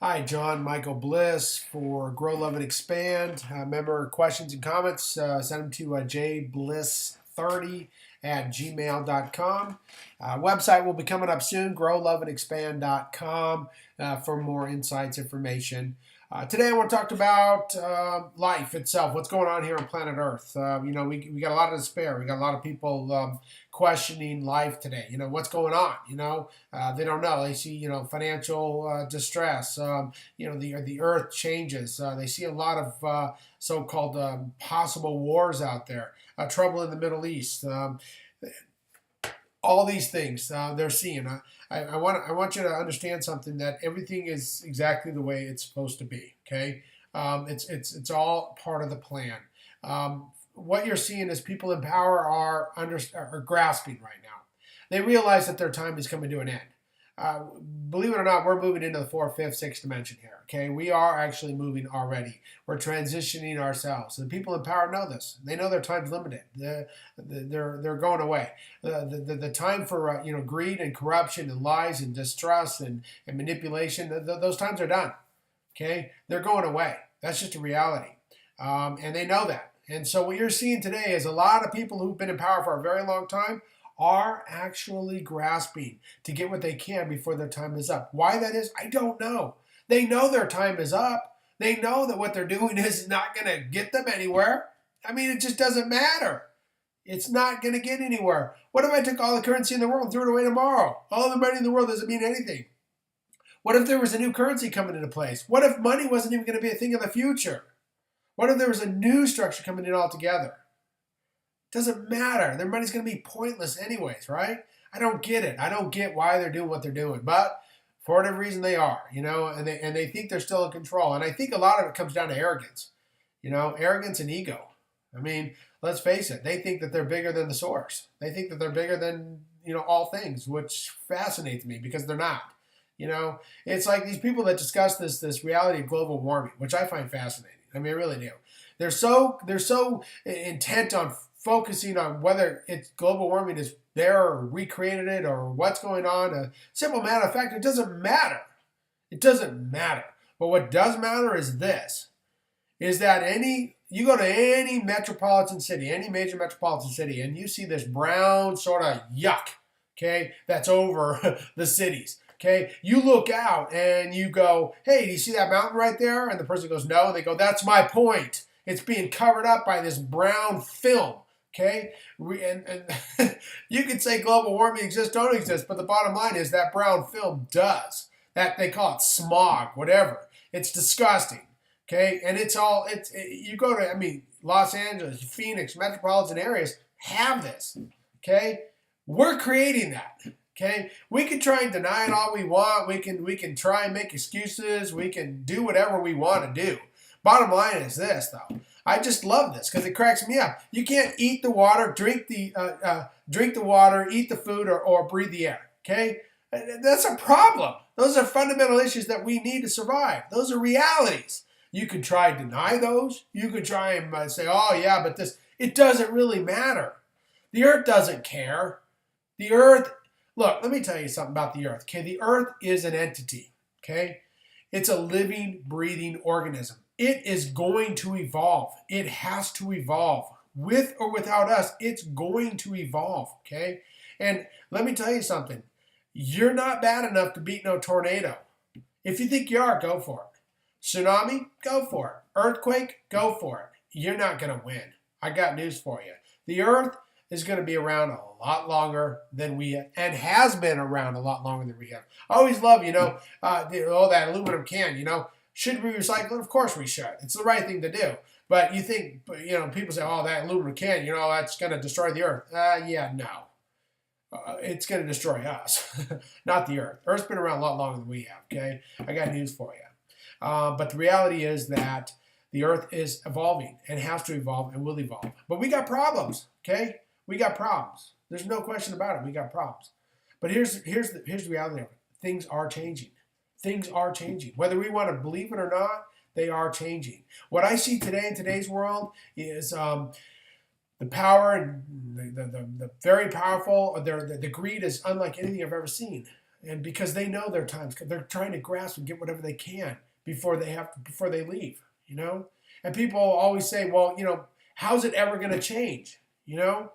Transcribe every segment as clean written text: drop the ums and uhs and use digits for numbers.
Hi, John Michael Bliss for Grow, Love, and Expand. Remember, questions and comments, send them to jbliss30 at gmail.com. Website will be coming up soon, growloveandexpand.com for more insights, information. Today, I want to talk about life itself. What's going on here on planet Earth? We got a lot of despair. We got a lot of people questioning life today. What's going on? They don't know. They see, financial distress. The Earth changes. They see a lot of so-called possible wars out there. Trouble in the Middle East. All these things they're seeing. I want you to understand something, that everything is exactly the way it's supposed to be. Okay, it's all part of the plan. What you're seeing is people in power are grasping right now. They realize that their time is coming to an end. Believe it or not, we're moving into the fourth, fifth, sixth dimension here. Okay, we are actually moving already. We're transitioning ourselves. The people in power know this. They know their time's limited. They're going away. The time for greed and corruption and lies and distrust and manipulation, those times are done. Okay, they're going away. That's just a reality, and they know that. And so what you're seeing today is a lot of people who've been in power for a very long time are actually grasping to get what they can before their time is up. Why that is, I don't know. They know their time is up. They know that what they're doing is not going to get them anywhere. I mean, it just doesn't matter. It's not going to get anywhere. What if I took all the currency in the world and threw it away tomorrow? All the money in the world doesn't mean anything. What if there was a new currency coming into place? What if money wasn't even going to be a thing of the future? What if there was a new structure coming in altogether? Doesn't matter. Their money's going to be pointless anyways, right? I don't get it. I don't get why they're doing what they're doing, but for whatever reason they are, and they think they're still in control. And I think a lot of it comes down to arrogance, arrogance and ego. I mean, let's face it. They think that they're bigger than the source. They think that they're bigger than, all things, which fascinates me because they're not. It's like these people that discuss this reality of global warming, which I find fascinating. I mean, I really do. They're so intent on focusing on whether it's global warming is there or recreated it or what's going on. A simple matter of fact, it doesn't matter. It doesn't matter. But what does matter is this, is that you go to any metropolitan city, any major metropolitan city, and you see this brown sort of yuck, okay, that's over the cities. Okay, you look out and you go, hey, do you see that mountain right there? And the person goes, no. And they go, that's my point. It's being covered up by this brown film. Okay, and you could say global warming exists, don't exist, but the bottom line is that brown film does. That they call it smog, whatever. It's disgusting. Okay, and you go to, Los Angeles, Phoenix, metropolitan areas have this. Okay, we're creating that. Okay, we can try and deny it all we want. We can try and make excuses. We can do whatever we want to do. Bottom line is this, though. I just love this because it cracks me up. You can't eat the water, drink the water, eat the food, or breathe the air. Okay, that's a problem. Those are fundamental issues that we need to survive. Those are realities. You could try and deny those. You could try and say, oh yeah, but this, it doesn't really matter. The earth doesn't care. The earth, look, let me tell you something about the earth. Okay, the earth is an entity. Okay, it's a living, breathing organism. It is going to evolve. It has to evolve. With or without us, it's going to evolve, okay? And let me tell you something. You're not bad enough to beat no tornado. If you think you are, go for it. Tsunami, go for it. Earthquake, go for it. You're not going to win. I got news for you. The earth is going to be around a lot longer than we have, and has been around a lot longer than we have. I always love, that aluminum can, should we recycle it? Of course we should. It's the right thing to do. But you think, people say, oh, that aluminum can, that's going to destroy the earth. Yeah, no. It's going to destroy us, not the earth. Earth's been around a lot longer than we have, okay? I got news for you. But the reality is that the earth is evolving and has to evolve and will evolve. But we got problems, okay? We got problems. There's no question about it. We got problems. But here's the reality of it. Things are changing. Things are changing. Whether we want to believe it or not, they are changing. What I see today in today's world is the power and the very powerful, the greed is unlike anything I've ever seen. And because they know their time's they're trying to grasp and get whatever they can before they leave, you know? And people always say, well, how's it ever going to change? And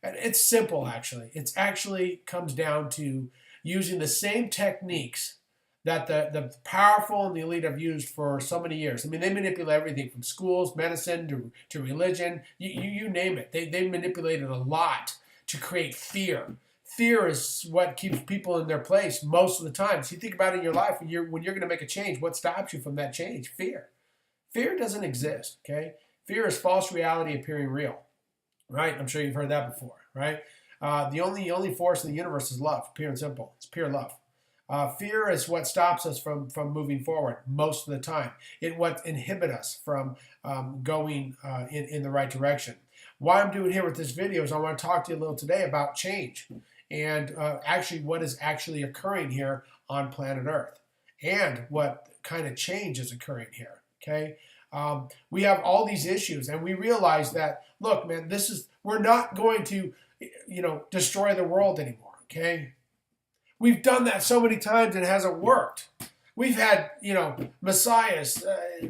it's simple, actually. It's actually comes down to using the same techniques that the powerful and the elite have used for so many years. I mean, they manipulate everything from schools, medicine, to religion, you name it. They manipulated a lot to create fear. Fear is what keeps people in their place most of the time. So you think about it in your life, when you're going to make a change, what stops you from that change? Fear. Fear doesn't exist, okay? Fear is false reality appearing real, right? I'm sure you've heard that before, right? The only force in the universe is love, pure and simple. It's pure love. Fear is what stops us from moving forward most of the time. It what inhibits us from going in the right direction. What I'm doing here with this video is I want to talk to you a little today about change and actually what is actually occurring here on planet Earth and what kind of change is occurring here. Okay, we have all these issues, and we realize that, look, man, we're not going to, destroy the world anymore. Okay, we've done that so many times and it hasn't worked. We've had, messiahs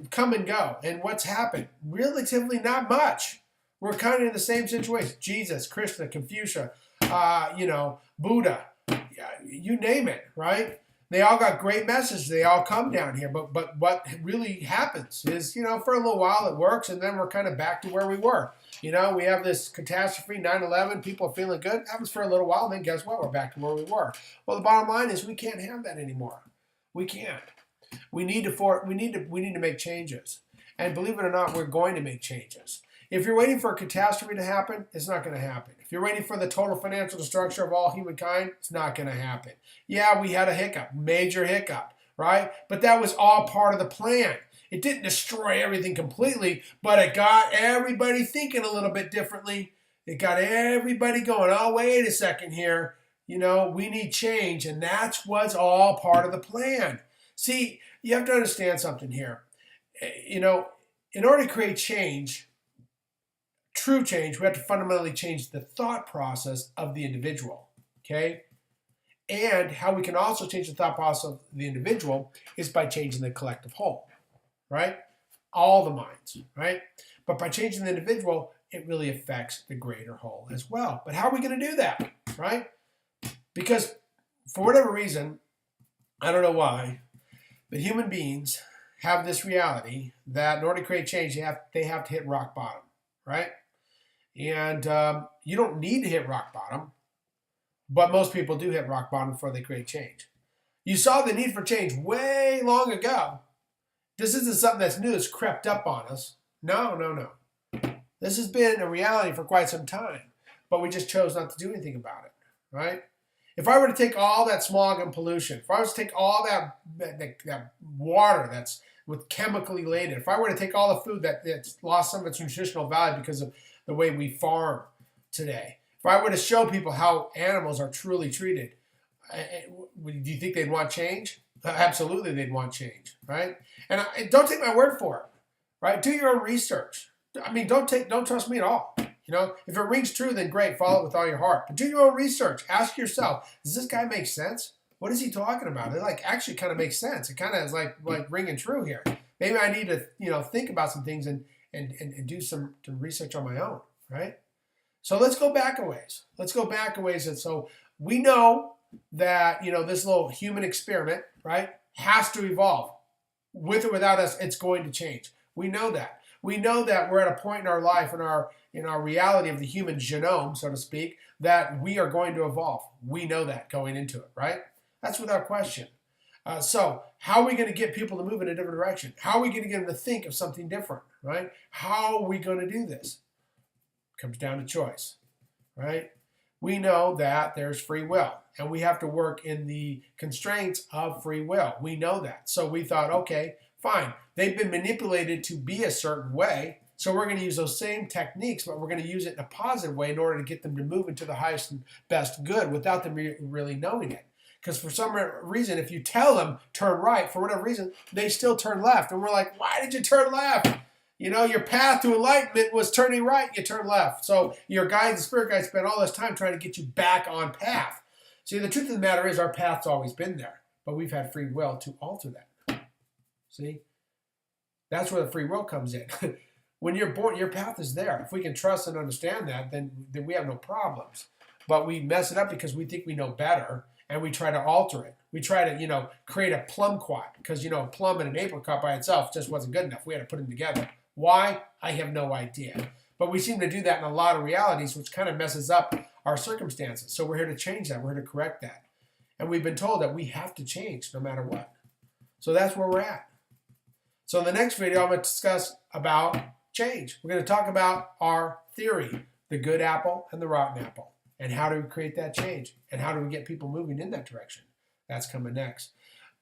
come and go, and what's happened? Relatively not much. We're kind of in the same situation. Jesus, Krishna, Confucius, Buddha, you name it, right? They all got great messages. They all come down here. But what really happens is, for a little while it works, and then we're kind of back to where we were. We have this catastrophe, 9/11. People are feeling good. It happens for a little while, and then guess what? We're back to where we were. Well, the bottom line is we can't have that anymore. We can't. We need to make changes. And believe it or not, we're going to make changes. If you're waiting for a catastrophe to happen, it's not going to happen. If you're waiting for the total financial destruction of all humankind, it's not going to happen. Yeah, we had a hiccup, major hiccup, right? But that was all part of the plan. It didn't destroy everything completely, but it got everybody thinking a little bit differently. It got everybody going, oh, wait a second here. We need change, and that's what's all part of the plan. See, you have to understand something here. In order to create change, true change, we have to fundamentally change the thought process of the individual, okay? And how we can also change the thought process of the individual is by changing the collective whole, right? All the minds, right? But by changing the individual, it really affects the greater whole as well. But how are we going to do that, right? Because for whatever reason, I don't know why, but human beings have this reality that in order to create change, they have to hit rock bottom, right? And you don't need to hit rock bottom, but most people do hit rock bottom before they create change. You saw the need for change way long ago. This isn't something that's new, that's crept up on us. No. This has been a reality for quite some time, but we just chose not to do anything about it, right? If I were to take all that smog and pollution, if I was to take all that water that's with chemically laden, if I were to take all the food that's lost some of its nutritional value because of the way we farm today, if I were to show people how animals are truly treated, do you think they'd want change? Absolutely, they'd want change, right? And don't take my word for it, right? Do your own research. I mean, don't trust me at all. If it rings true, then great, follow it with all your heart. But do your own research. Ask yourself, does this guy make sense? What is he talking about? It actually kind of makes sense. It kind of is like ringing true here. Maybe I need to think about some things and do some research on my own, right? So let's go back a ways. And so we know that this little human experiment, right, has to evolve. With or without us, it's going to change. We know that. We know that we're at a point in our life, in our reality of the human genome, so to speak, that we are going to evolve. We know that going into it, right? That's without question. So how are we going to get people to move in a different direction? How are we going to get them to think of something different, right? How are we going to do this? It comes down to choice, right? We know that there's free will, and we have to work in the constraints of free will. We know that. So we thought, okay, fine. They've been manipulated to be a certain way, so we're going to use those same techniques, but we're going to use it in a positive way in order to get them to move into the highest and best good without them really knowing it. Because for some reason, if you tell them turn right, for whatever reason, they still turn left. And we're like, why did you turn left? Your path to enlightenment was turning right, you turn left. So your guide, the spirit guide, spent all this time trying to get you back on path. See, the truth of the matter is our path's always been there, but we've had free will to alter that. See? That's where the free will comes in. When you're born, your path is there. If we can trust and understand that, then we have no problems. But we mess it up because we think we know better, and we try to alter it. We try to, create a plumquat because, a plum and an apricot by itself just wasn't good enough. We had to put them together. Why? I have no idea. But we seem to do that in a lot of realities, which kind of messes up our circumstances. So we're here to change that. We're here to correct that. And we've been told that we have to change no matter what. So that's where we're at. So in the next video, I'm going to discuss about change. We're going to talk about our theory, the good apple and the rotten apple, and how do we create that change, and how do we get people moving in that direction. That's coming next.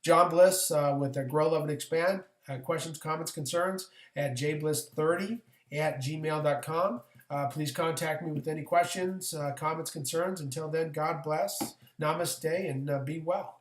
John Bliss with Grow, Love, and Expand. Questions, comments, concerns at jbliss30@gmail.com. Please contact me with any questions, comments, concerns. Until then, God bless, namaste, and be well.